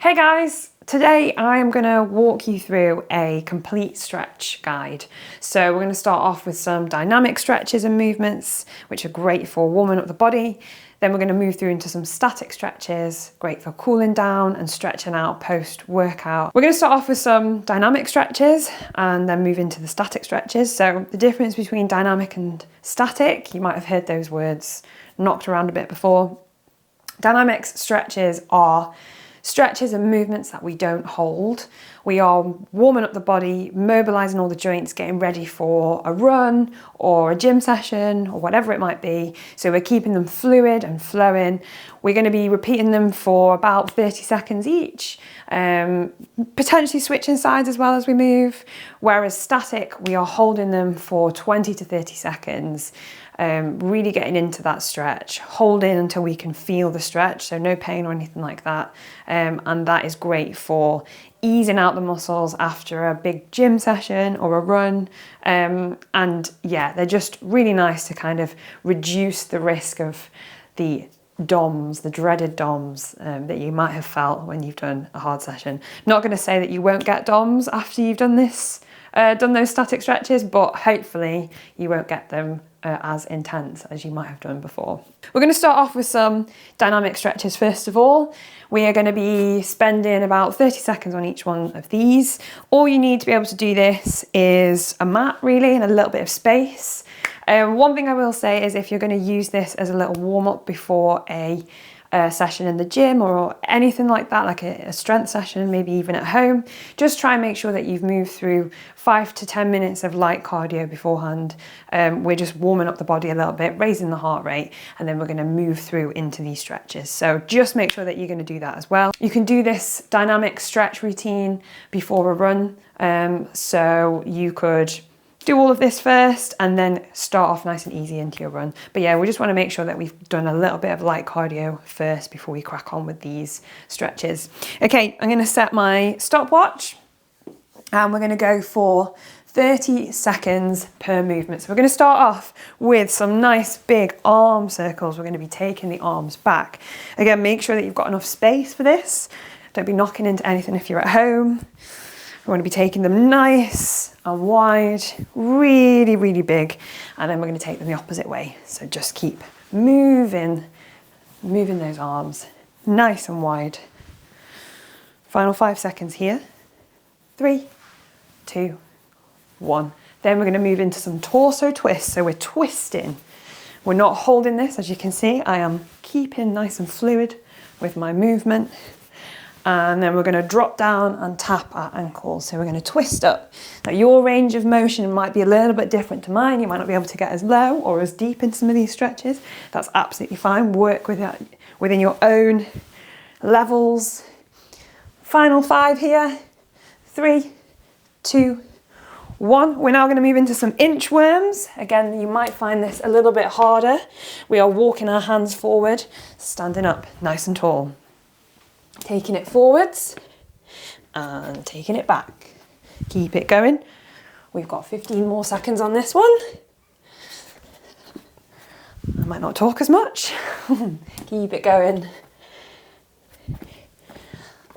Hey guys, today I'm going to walk you through a complete stretch guide. So we're going to start off with some dynamic stretches and movements, which are great for warming up the body. Then we're going to move through into some static stretches, great for cooling down and stretching out post-workout. We're going to start off with some dynamic stretches and then move into the static stretches. So the difference between dynamic and static, you might have heard those words knocked around a bit before. Dynamic stretches are stretches and movements that we don't hold. We are warming up the body, mobilizing all the joints, getting ready for a run or a gym session or whatever it might be. So we're keeping them fluid and flowing. We're going to be repeating them for about 30 seconds each, potentially switching sides as well as we move. Whereas static, we are holding them for 20 to 30 seconds. Really getting into that stretch, holding until we can feel the stretch, so no pain or anything like that. And that is great for easing out the muscles after a big gym session or a run. And yeah, they're just really nice to kind of reduce the risk of the DOMS, the dreaded DOMS that you might have felt when you've done a hard session. Not going to say that you won't get DOMS after you've done this, done those static stretches, but hopefully you won't get them as intense as you might have done before. We're going to start off with some dynamic stretches first of all. We are going to be spending about 30 seconds on each one of these. All you need to be able to do this is a mat really and a little bit of space. One thing I will say is if you're going to use this as a little warm-up before a session in the gym or anything like that, like a strength session, maybe even at home, just try and make sure that you've moved through 5 to 10 minutes of light cardio beforehand. We're just warming up the body a little bit, raising the heart rate, and then we're going to move through into these stretches. So just make sure that you're going to do that as well. You can do this dynamic stretch routine before a run. So you could do all of this first and then start off nice and easy into your run. But yeah, we just want to make sure that we've done a little bit of light cardio first before we crack on with these stretches. Okay, I'm going to set my stopwatch and we're going to go for 30 seconds per movement. So we're going to start off with some nice big arm circles. We're going to be taking the arms back. Again, make sure that you've got enough space for this. Don't be knocking into anything if you're at home. We want to be taking them nice and wide, really, really big. And then we're going to take them the opposite way. So just keep moving those arms nice and wide. Final 5 seconds here. 3, 2, 1. Then we're going to move into some torso twists. So we're twisting. We're not holding this, as you can see. I am keeping nice and fluid with my movement. And then we're going to drop down and tap our ankles. So we're going to twist up. Now your range of motion might be a little bit different to mine. You might not be able to get as low or as deep in some of these stretches. That's absolutely fine. Work with that within your own levels. Final 5 here. 3, 2, 1. We're now going to move into some inchworms. Again, you might find this a little bit harder. We are walking our hands forward, standing up nice and tall. Taking it forwards and taking it back. Keep it going. We've got 15 more seconds on this one. I might not talk as much. Keep it going.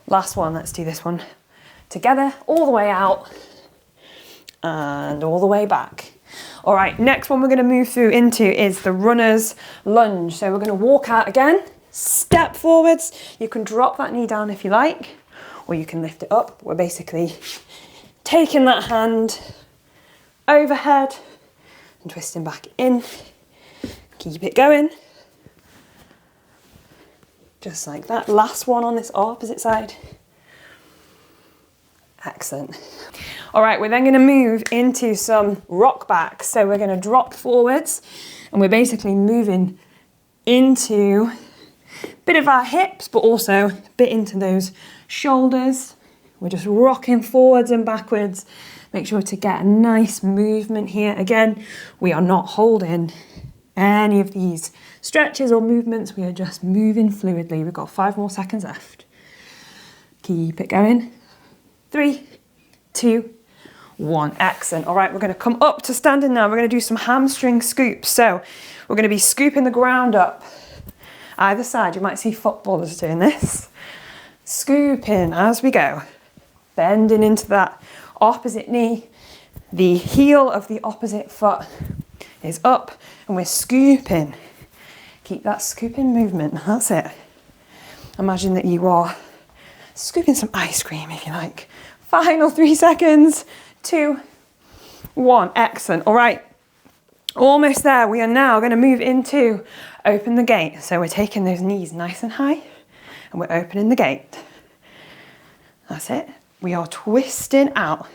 Last one, let's do this one together, all the way out and all the way back. All right, next one we're going to move through into is the runner's lunge. So we're going to walk out again. Step forwards. You can drop that knee down if you like, or you can lift it up. We're basically taking that hand overhead and twisting back in. Keep it going. Just like that. Last one on this opposite side. Excellent. All right, we're then going to move into some rock backs. So we're going to drop forwards and we're basically moving into bit of our hips, but also a bit into those shoulders. We're just rocking forwards and backwards. Make sure to get a nice movement here. Again, we are not holding any of these stretches or movements. We are just moving fluidly. We've got 5 more seconds left. Keep it going. 3, 2, 1. Excellent. All right, we're going to come up to standing now. We're going to do some hamstring scoops. So we're going to be scooping the ground up. Either side, you might see footballers doing this. Scooping as we go. Bending into that opposite knee. The heel of the opposite foot is up and we're scooping. Keep that scooping movement, that's it. Imagine that you are scooping some ice cream if you like. Final 3 seconds, 2, 1, excellent. All right, almost there. We are now gonna move into open the gate. So we're taking those knees nice and high and we're opening the gate. That's it. We are twisting out.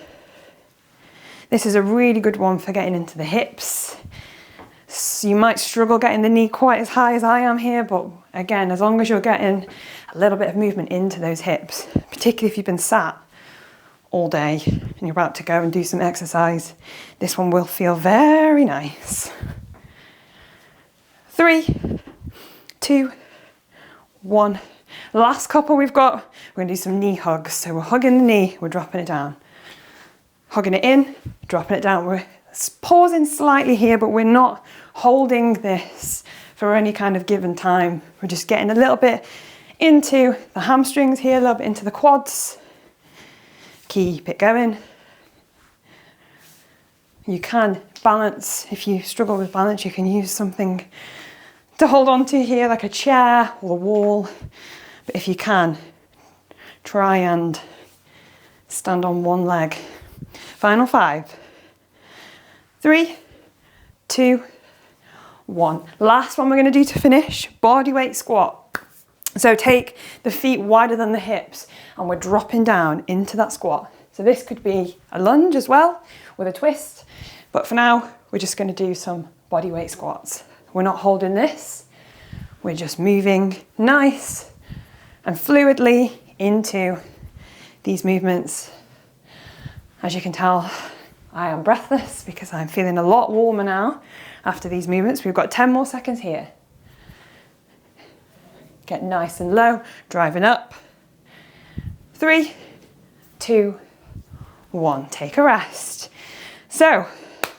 This is a really good one for getting into the hips. So you might struggle getting the knee quite as high as I am here, but again, as long as you're getting a little bit of movement into those hips, particularly if you've been sat all day and you're about to go and do some exercise, this one will feel very nice. 3, 2, 1. Last couple we've got, we're gonna do some knee hugs. So we're hugging the knee, we're dropping it down. Hugging it in, dropping it down. We're pausing slightly here, but we're not holding this for any kind of given time. We're just getting a little bit into the hamstrings here, a little bit into the quads. Keep it going. You can balance, if you struggle with balance, you can use something to hold on to here, like a chair or a wall. But if you can, try and stand on one leg. Final 5, 3, 2, 1. Last one we're going to do to finish, body weight squat. So take the feet wider than the hips and we're dropping down into that squat. So this could be a lunge as well with a twist, but for now we're just going to do some body weight squats. We're not holding this, we're just moving nice and fluidly into these movements. As you can tell, I am breathless because I'm feeling a lot warmer now after these movements. We've got 10 more seconds here. Get nice and low, driving up. 3, 2, 1. Take a rest. So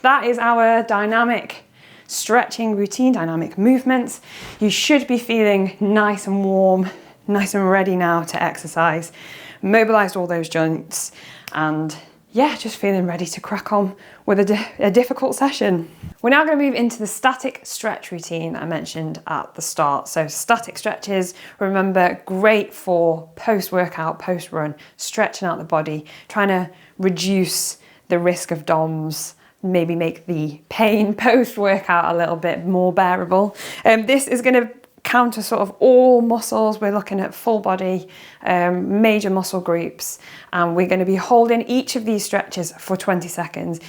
that is our dynamic stretching routine, dynamic movements. You should be feeling nice and warm, nice and ready now to exercise. Mobilized all those joints and yeah, just feeling ready to crack on with a difficult session. We're now going to move into the static stretch routine that I mentioned at the start. So static stretches, remember, great for post-workout, post-run, stretching out the body, trying to reduce the risk of DOMS, maybe make the pain post-workout a little bit more bearable. This is going to counter sort of all muscles. We're looking at full body, major muscle groups, and we're going to be holding each of these stretches for 20 seconds.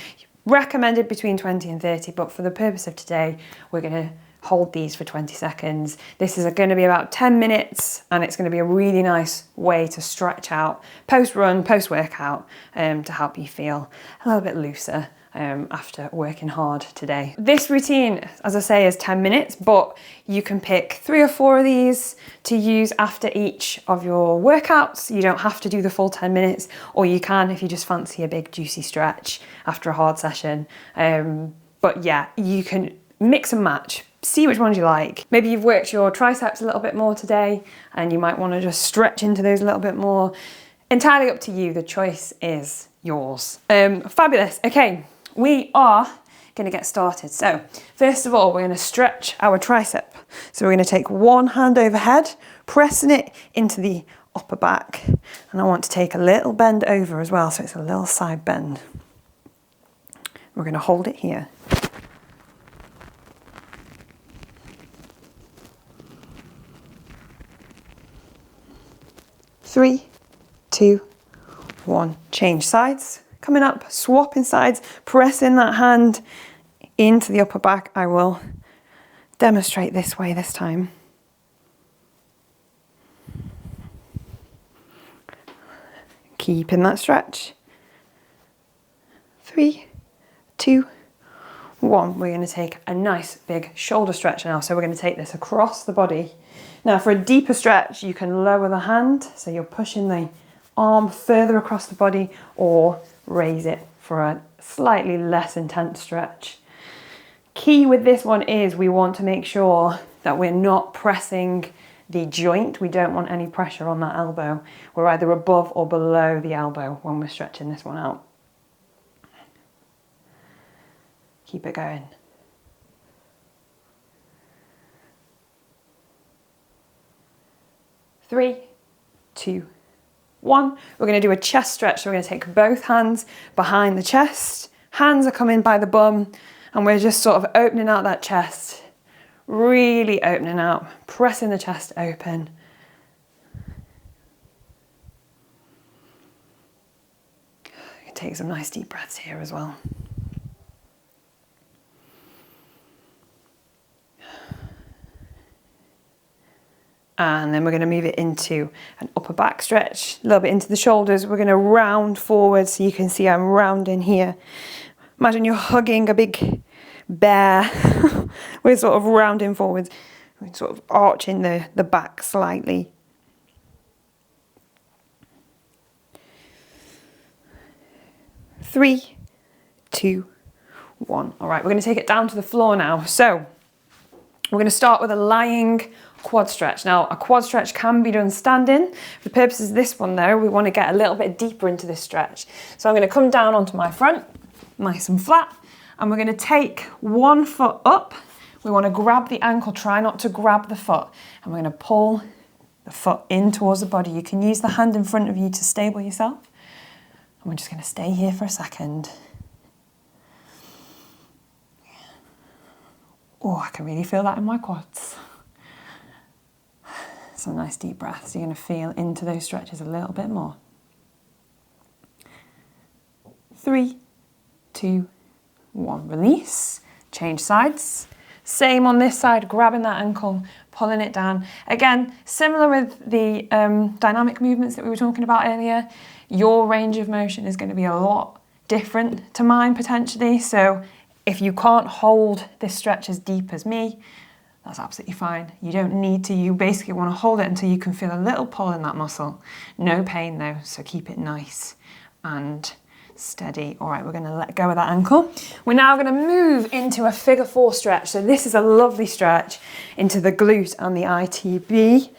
Recommended between 20 and 30, but for the purpose of today, we're going to hold these for 20 seconds. This is going to be about 10 minutes, and it's going to be a really nice way to stretch out post-run, post-workout, to help you feel a little bit looser after working hard today. This routine, as I say, is 10 minutes, but you can pick 3 or 4 of these to use after each of your workouts. You don't have to do the full 10 minutes, or you can if you just fancy a big juicy stretch after a hard session. But yeah, you can mix and match. See which ones you like. Maybe you've worked your triceps a little bit more today and you might want to just stretch into those a little bit more. Entirely up to you. The choice is yours. Fabulous. Okay. We are going to get started. So first of all, we're going to stretch our tricep. So we're going to take one hand overhead, pressing it into the upper back. And I want to take a little bend over as well. So it's a little side bend. We're going to hold it here. Three, 2, 1. Change sides. Coming up, swapping sides, pressing that hand into the upper back. I will demonstrate this way this time. Keeping that stretch. 3, 2, 1. We're going to take a nice big shoulder stretch now. So we're going to take this across the body. Now for a deeper stretch, you can lower the hand. So you're pushing the arm further across the body, or raise it for a slightly less intense stretch. Key with this one is we want to make sure that we're not pressing the joint. We don't want any pressure on that elbow. We're either above or below the elbow when we're stretching this one out. Keep it going. 3, 2, 1. We're going to do a chest stretch. So we're going to take both hands behind the chest. Hands are coming by the bum, and we're just sort of opening out that chest. Really opening out, pressing the chest open. You can take some nice deep breaths here as well. And then we're going to move it into an upper back stretch, a little bit into the shoulders. We're going to round forward, so you can see I'm rounding here. Imagine you're hugging a big bear. We're sort of rounding forwards, we're sort of arching the back slightly. Three, 2, 1. All right, we're going to take it down to the floor now. So we're going to start with a lying quad stretch. Now, a quad stretch can be done standing. For the purposes of this one though, we want to get a little bit deeper into this stretch. So I'm going to come down onto my front, nice and flat, and we're going to take one foot up. We want to grab the ankle, try not to grab the foot, and we're going to pull the foot in towards the body. You can use the hand in front of you to stable yourself. And we're just going to stay here for a second. Oh, I can really feel that in my quads. Some nice deep breaths. You're going to feel into those stretches a little bit more. 3, 2, 1. Release. Change sides. Same on this side, grabbing that ankle, pulling it down. Again, similar with the dynamic movements that we were talking about earlier, your range of motion is going to be a lot different to mine potentially. So if you can't hold this stretch as deep as me, that's absolutely fine. You don't need to. You basically want to hold it until you can feel a little pull in that muscle. No pain though, so keep it nice and steady. All right, we're going to let go of that ankle. We're now going to move into a figure 4 stretch. So this is a lovely stretch into the glute and the ITB.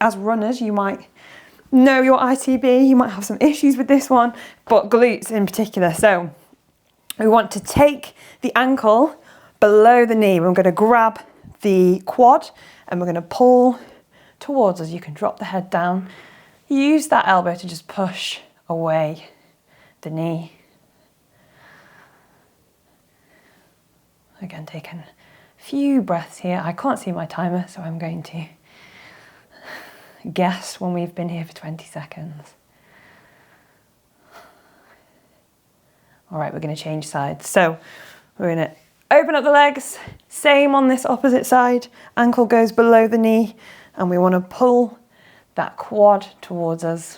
As runners, you might know your ITB. You might have some issues with this one, but glutes in particular. So we want to take the ankle below the knee. We're going to grab the quad and we're going to pull towards us. You can drop the head down. Use that elbow to just push away the knee. Again, taking a few breaths here. I can't see my timer, so I'm going to guess when we've been here for 20 seconds. All right, we're going to change sides. So we're going to open up the legs, same on this opposite side. Ankle goes below the knee, and we want to pull that quad towards us.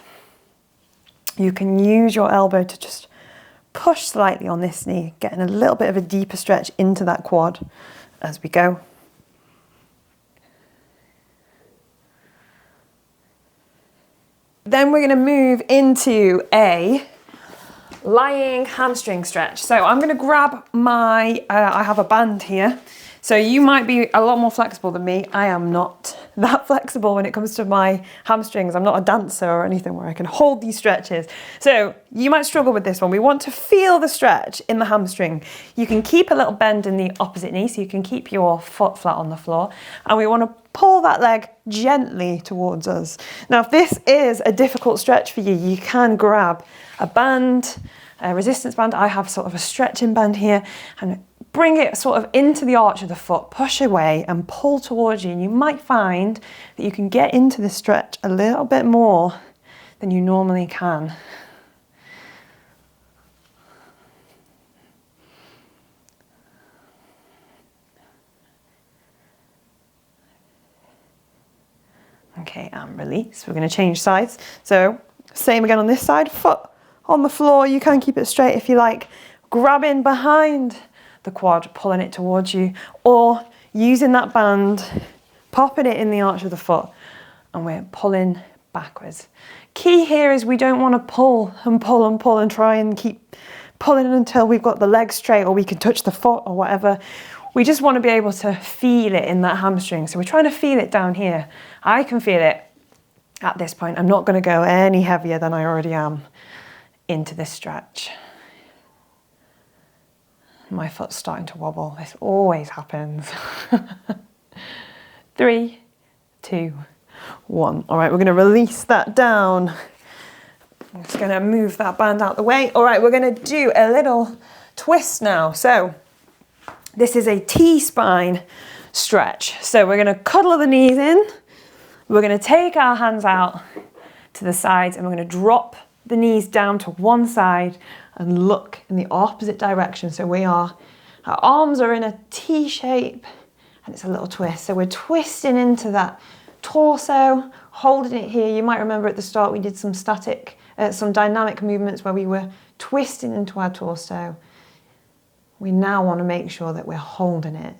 You can use your elbow to just push slightly on this knee, getting a little bit of a deeper stretch into that quad as we go. Then we're going to move into a lying hamstring stretch. So I'm going to grab my, I have a band here. So you might be a lot more flexible than me. I am not that flexible when it comes to my hamstrings. I'm not a dancer or anything where I can hold these stretches. So you might struggle with this one. We want to feel the stretch in the hamstring. You can keep a little bend in the opposite knee, so you can keep your foot flat on the floor. And we want to pull that leg gently towards us. Now, if this is a difficult stretch for you, you can grab a band, a resistance band. I have sort of a stretching band here, and bring it sort of into the arch of the foot, push away and pull towards you. And you might find that you can get into the stretch a little bit more than you normally can. Okay, and release. We're going to change sides. So same again on this side, foot on the floor. You can keep it straight if you like. Grabbing behind the quad, pulling it towards you, or using that band, popping it in the arch of the foot, and we're pulling backwards. Key here is we don't want to pull and pull and pull and try and keep pulling until we've got the leg straight or we can touch the foot or whatever. we just want to be able to feel it in that hamstring. So we're trying to feel it down here. I can feel it at this point. I'm not going to go any heavier than I already am into this stretch. My foot's starting to wobble. This always happens. 3, 2, 1. All right, we're going to release that down. I'm just going to move that band out the way. All right, we're going to do a little twist now. So this is a T-spine stretch. So we're going to cuddle the knees in. We're going to take our hands out to the sides and we're going to drop the knees down to one side and look in the opposite direction. So our arms are in a T shape and it's a little twist. So we're twisting into that torso, holding it here. You might remember at the start we did some dynamic movements where we were twisting into our torso. We now want to make sure that we're holding it.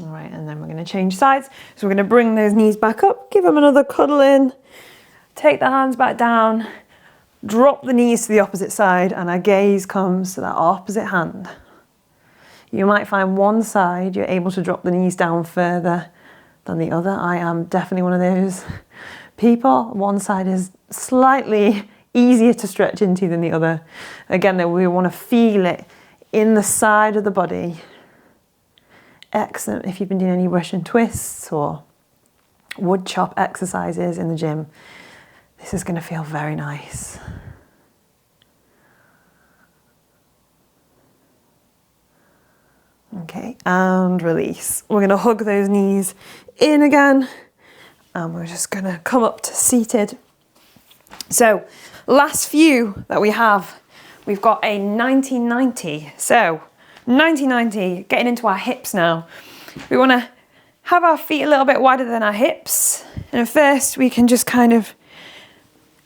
All right, and then we're going to change sides. So we're going to bring those knees back up, give them another cuddle in, take the hands back down, drop the knees to the opposite side, and our gaze comes to that opposite hand. You might find one side you're able to drop the knees down further than the other. I am definitely one of those people. One side is slightly easier to stretch into than the other. Again, though, we want to feel it in the side of the body. Excellent if you've been doing any Russian twists or wood chop exercises in the gym. This is going to feel very nice. Okay, and release. We're going to hug those knees in again, and we're just going to come up to seated. So, last few that we have, we've got a 90-90. So, 90-90, getting into our hips now. We want to have our feet a little bit wider than our hips. And first we can just kind of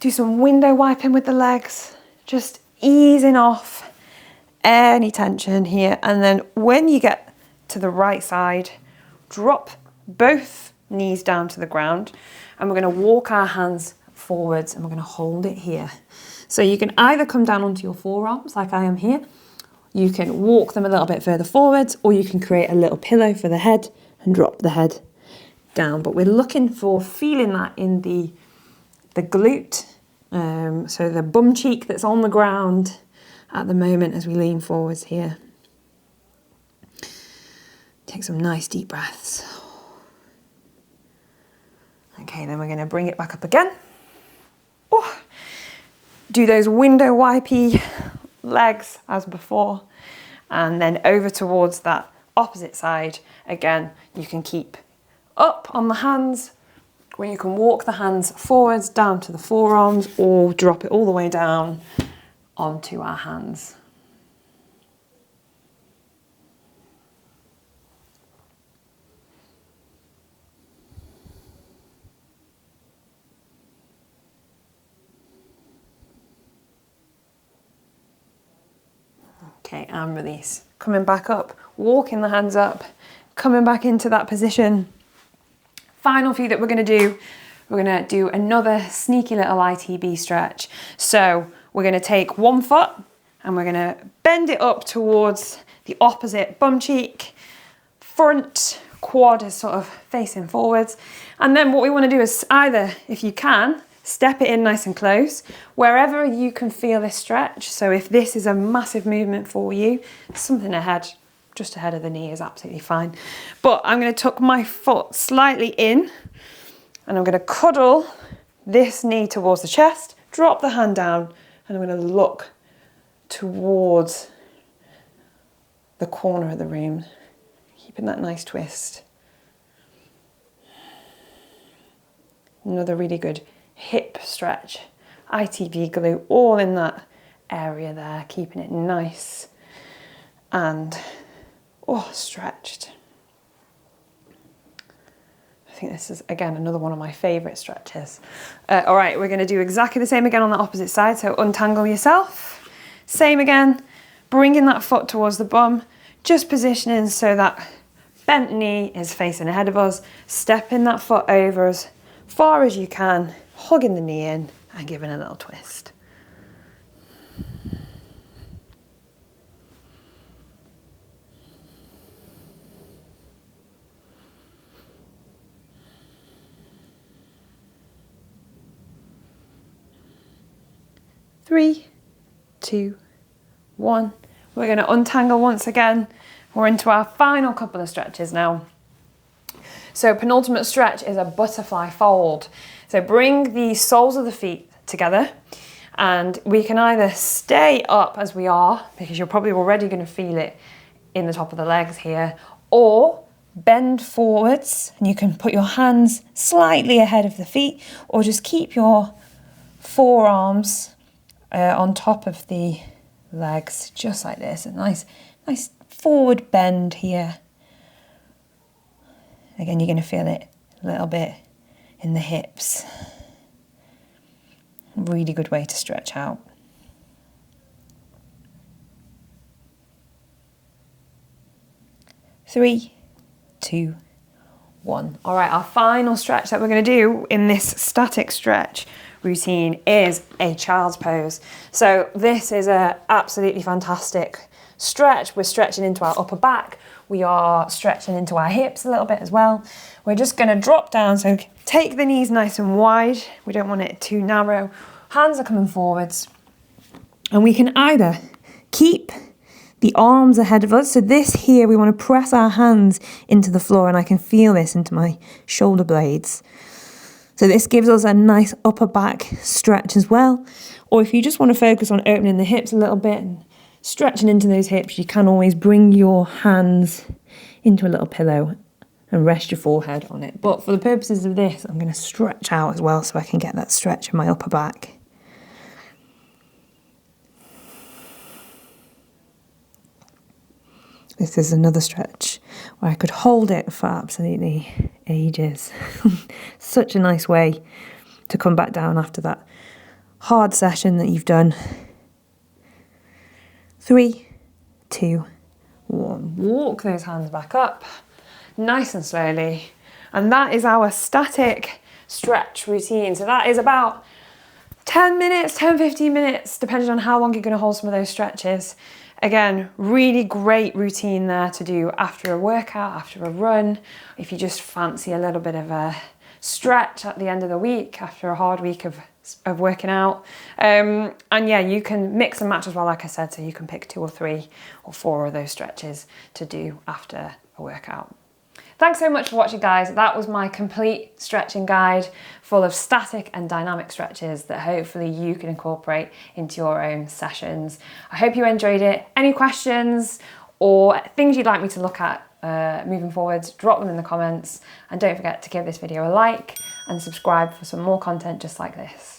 do some window wiping with the legs, just easing off any tension here. And then when you get to the right side, drop both knees down to the ground and we're going to walk our hands forwards and we're going to hold it here. So you can either come down onto your forearms like I am here. You can walk them a little bit further forwards, or you can create a little pillow for the head and drop the head down. But we're looking for feeling that in the glute, so the bum cheek that's on the ground at the moment as we lean forwards here. Take some nice deep breaths. Okay, then we're going to bring it back up again. Oh, do those window wipey legs as before, and then over towards that opposite side. Again, you can keep up on the hands, where you can walk the hands forwards down to the forearms or drop it all the way down onto our hands. Okay, and release. Coming back up, walking the hands up, coming back into that position. Final few that we're going to do, we're going to do another sneaky little ITB stretch. So we're going to take one foot and we're going to bend it up towards the opposite bum cheek. Front quad is sort of facing forwards. And then what we want to do is either, if you can, step it in nice and close, wherever you can feel this stretch. So if this is a massive movement for you, something ahead, just ahead of the knee is absolutely fine. But I'm going to tuck my foot slightly in and I'm going to cuddle this knee towards the chest, drop the hand down, and I'm going to look towards the corner of the room, keeping that nice twist. Another really good hip stretch, ITB glute, all in that area there, keeping it nice and stretched. I think this is, again, another one of my favourite stretches. All right, we're going to do exactly the same again on the opposite side, so untangle yourself. Same again, bringing that foot towards the bum, just positioning so that bent knee is facing ahead of us, stepping that foot over as far as you can, hugging the knee in and giving a little twist. Three, 2, 1. We're going to untangle once again. We're into our final couple of stretches now. So penultimate stretch is a butterfly fold. So bring the soles of the feet together and we can either stay up as we are, because you're probably already going to feel it in the top of the legs here, or bend forwards and you can put your hands slightly ahead of the feet, or just keep your forearms on top of the legs, just like this. A nice forward bend here. Again, you're going to feel it a little bit in the hips. Really good way to stretch out. Three, 2, 1. All right, our final stretch that we're going to do in this static stretch routine is a child's pose. So this is a absolutely fantastic stretch. We're stretching into our upper back. We are stretching into our hips a little bit as well. We're just going to drop down. So take the knees nice and wide. We don't want it too narrow. Hands are coming forwards. And we can either keep the arms ahead of us. So this here, we want to press our hands into the floor, and I can feel this into my shoulder blades. So this gives us a nice upper back stretch as well. Or if you just want to focus on opening the hips a little bit and stretching into those hips, you can always bring your hands into a little pillow and rest your forehead on it. But for the purposes of this, I'm going to stretch out as well so I can get that stretch in my upper back. This is another stretch where I could hold it for absolutely ages. Such a nice way to come back down after that hard session that you've done. 3, 2, 1. Walk those hands back up, nice and slowly. And that is our static stretch routine. So that is about 10 minutes, 10, 15 minutes, depending on how long you're going to hold some of those stretches. Again, really great routine there to do after a workout, after a run, if you just fancy a little bit of a stretch at the end of the week after a hard week of working out. And yeah, you can mix and match as well, like I said, so you can pick 2 or 3 or 4 of those stretches to do after a workout. Thanks so much for watching, guys. That was my complete stretching guide full of static and dynamic stretches that hopefully you can incorporate into your own sessions. I hope you enjoyed it. Any questions or things you'd like me to look at moving forwards, drop them in the comments. And don't forget to give this video a like and subscribe for some more content just like this.